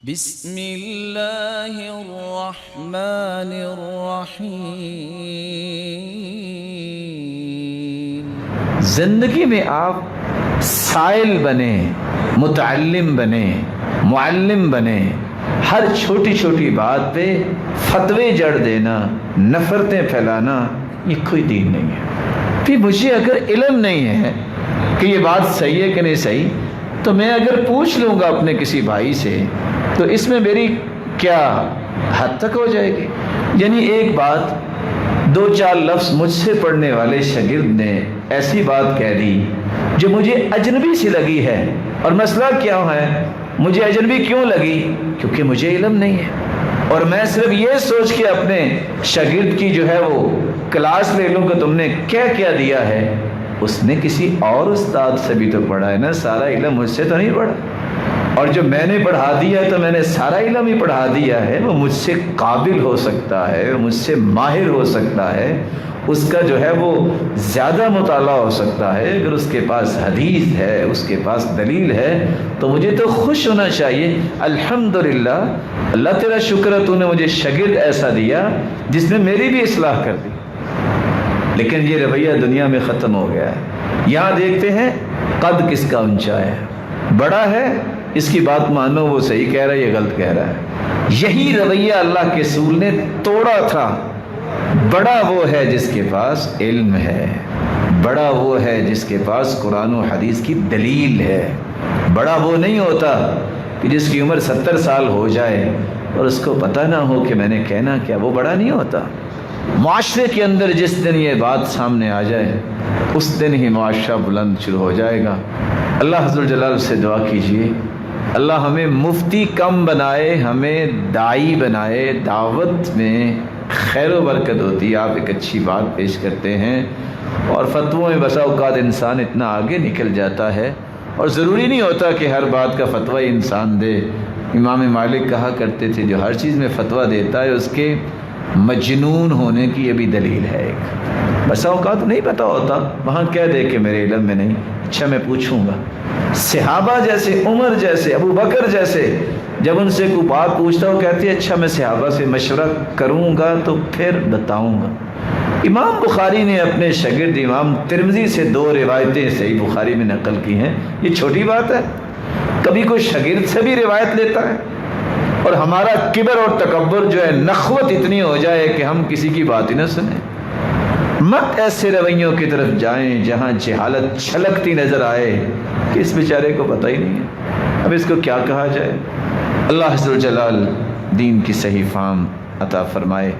بسم اللہ الرحمن الرحیم۔ زندگی میں آپ سائل بنیں، متعلم بنیں، معلم بنیں۔ ہر چھوٹی چھوٹی بات پہ فتوے جڑ دینا، نفرتیں پھیلانا، یہ کوئی دین نہیں ہے۔ پھر مجھے اگر علم نہیں ہے کہ یہ بات صحیح ہے کہ نہیں صحیح، تو میں اگر پوچھ لوں گا اپنے کسی بھائی سے تو اس میں میری کیا حد تک ہو جائے گی؟ یعنی ایک بات دو چار لفظ مجھ سے پڑھنے والے شاگرد نے ایسی بات کہہ دی جو مجھے اجنبی سی لگی ہے، اور مسئلہ کیا ہے؟ مجھے اجنبی کیوں لگی؟ کیونکہ مجھے علم نہیں ہے، اور میں صرف یہ سوچ کے اپنے شاگرد کی جو ہے وہ کلاس لے لوں کہ تم نے کیا کیا دیا ہے۔ اس نے کسی اور استاد سے بھی تو پڑھا ہے نا، سارا علم مجھ سے تو نہیں پڑھا، اور جو میں نے پڑھا دیا ہے تو میں نے سارا علم ہی پڑھا دیا ہے۔ وہ مجھ سے قابل ہو سکتا ہے، مجھ سے ماہر ہو سکتا ہے، اس کا جو ہے وہ زیادہ مطالعہ ہو سکتا ہے۔ اگر اس کے پاس حدیث ہے، اس کے پاس دلیل ہے، تو مجھے تو خوش ہونا چاہیے۔ الحمدللہ، اللہ تیرا شکر ہے تو نے مجھے شاگرد ایسا دیا جس نے میری بھی اصلاح کر دی۔ لیکن یہ رویہ دنیا میں ختم ہو گیا ہے۔ یہاں دیکھتے ہیں قد کس کا اونچا ہے، بڑا ہے، اس کی بات مانو، وہ صحیح کہہ رہا ہے، یہ غلط کہہ رہا ہے۔ یہی رویہ اللہ کے رسول نے توڑا تھا۔ بڑا وہ ہے جس کے پاس علم ہے، بڑا وہ ہے جس کے پاس قرآن و حدیث کی دلیل ہے۔ بڑا وہ نہیں ہوتا کہ جس کی عمر 70 سال ہو جائے اور اس کو پتہ نہ ہو کہ میں نے کہنا کیا، وہ بڑا نہیں ہوتا۔ معاشرے کے اندر جس دن یہ بات سامنے آ جائے، اس دن ہی معاشرہ بلند شروع ہو جائے گا۔ اللہ حضر جلال سے دعا کیجئے، اللہ ہمیں مفتی کم بنائے، ہمیں داعی بنائے۔ دعوت میں خیر و برکت ہوتی ہے۔ آپ ایک اچھی بات پیش کرتے ہیں، اور فتووں میں بسا اوقات انسان اتنا آگے نکل جاتا ہے، اور ضروری نہیں ہوتا کہ ہر بات کا فتویٰ انسان دے۔ امام مالک کہا کرتے تھے جو ہر چیز میں فتویٰ دیتا ہے اس کے مجنون ہونے کی یہ بھی دلیل ہے ایک۔ بسا اوقات نہیں پتہ ہوتا، وہاں کہہ دے کہ میرے علم میں نہیں، اچھا میں پوچھوں گا۔ صحابہ جیسے، عمر جیسے، ابو بکر جیسے، جب ان سے کوئی بات پوچھتا ہو کہتے ہیں اچھا میں صحابہ سے مشورہ کروں گا تو پھر بتاؤں گا۔ امام بخاری نے اپنے شاگرد امام ترمذی سے 2 روایتیں صحیح بخاری میں نقل کی ہیں۔ یہ چھوٹی بات ہے؟ کبھی کوئی شاگرد سے بھی روایت لیتا ہے؟ اور ہمارا کبر اور تکبر جو ہے، نخوت اتنی ہو جائے کہ ہم کسی کی بات ہی نہ سنیں۔ مت ایسے رویوں کی طرف جائیں جہاں جہالت چھلکتی نظر آئے کہ اس بیچارے کو پتہ ہی نہیں ہے، اب اس کو کیا کہا جائے۔ اللہ عز و جلال دین کی صحیح فہم عطا فرمائے۔